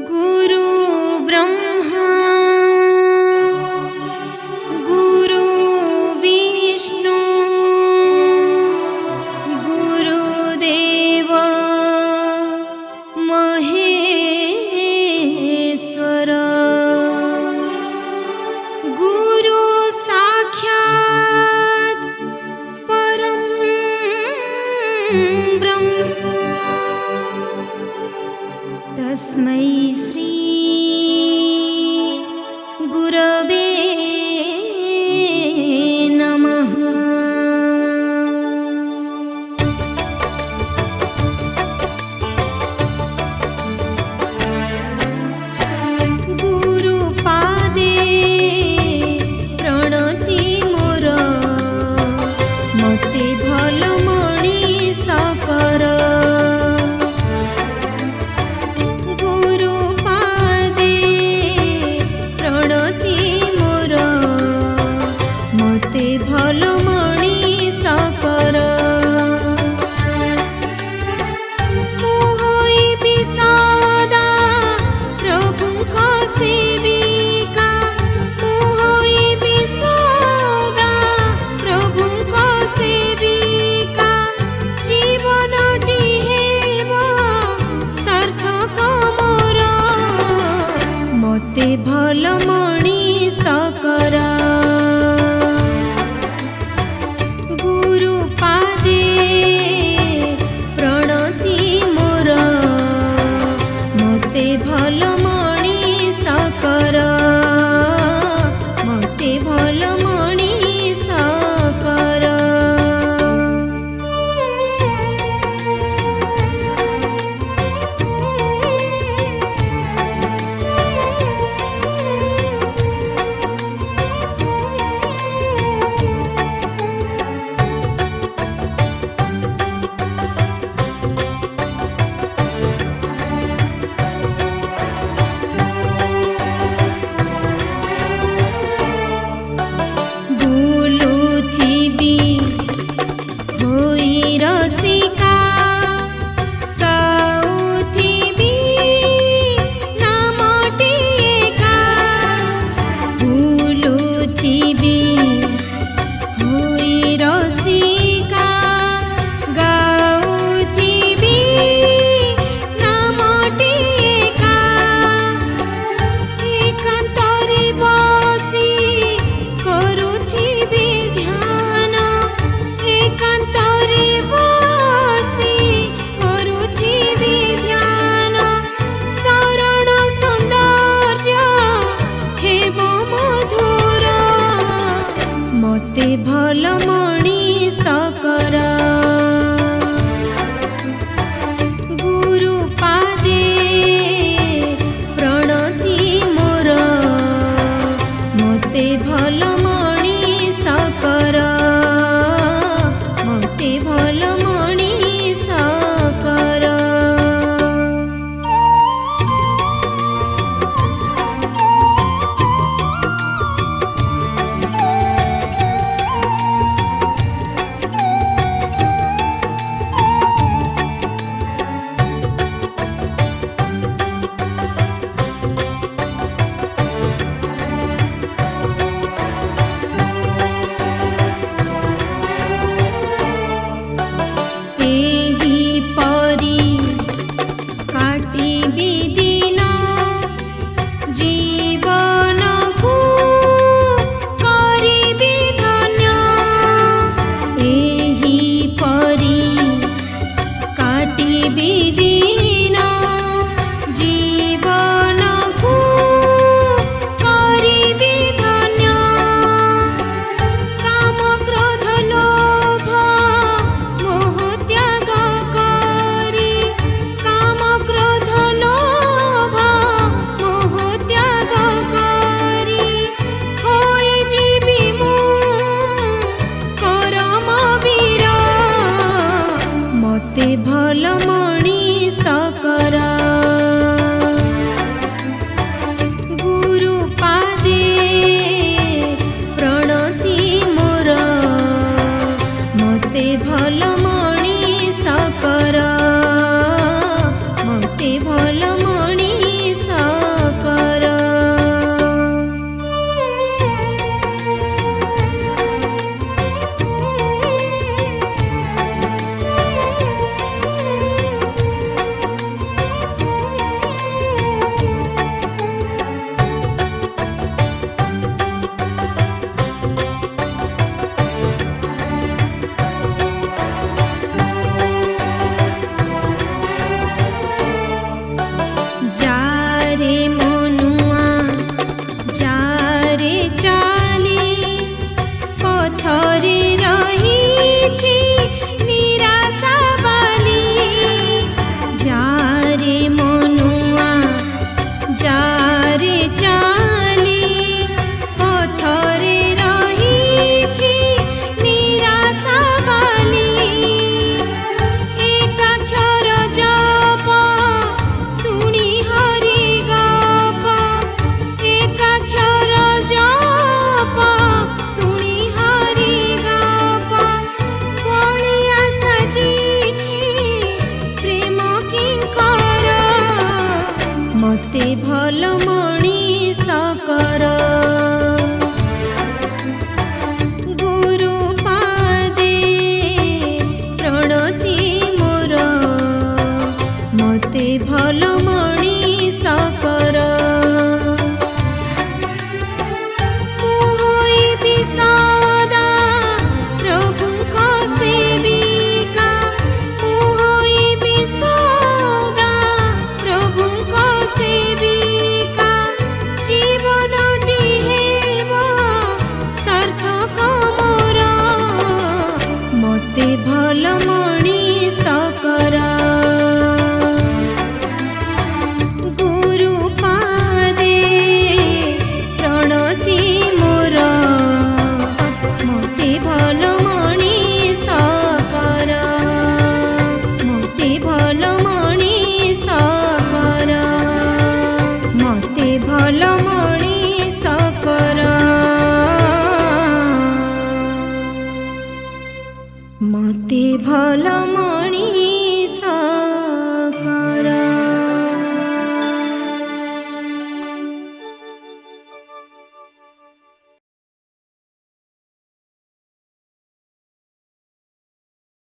गुरु ब्रह्मा गुरु विष्णु गुरुदेव महेश्वर गुरु साक्षात् परं ब्रह्म तस्मै श्री गुरवे नमः। गुरुपादे प्रणति मोर मते भल मणिष कर। गुरुपादे प्रणति मोर मते भल मणिष कर। होइबि सदा प्रभुଙ୍କ सेविका होइबि सदा प्रभुଙ୍କ सेविका जीवनटी हेब सार्थक मोर मते भल मणिष कर। गुरुपादे प्रणति मोर मते भल मणिष कर मते भल मणिष कर। बुलुथिबि होई रसिका गाउथिबि नामटी एका। बुलुथिबि होई रसिका गाउथिबि नामटी एका। एकान्तरे बसी करुथिबि ध्यान एकान्तरे बसी करुथिबि ध्यान। शरण सौन्दर्य हेब मधुर मते भल मणिष कर। गुरुपादे प्रणति मोर मते भल मणिष कर मते भल मणिष कर। एही परी काटिबि दिन जीवनकु करिबि धन्य। एही परी काटिबि दिन जीवनकु करिबि धन्य। काम क्रोध लोभ मोह त्याग करी काम क्रोध लोभ मोह त्याग करी होई जीवी मु करमवीर मते भल मणिष कर। मते भल मणिष कर गुरु पादे प्रणति मोर मते भल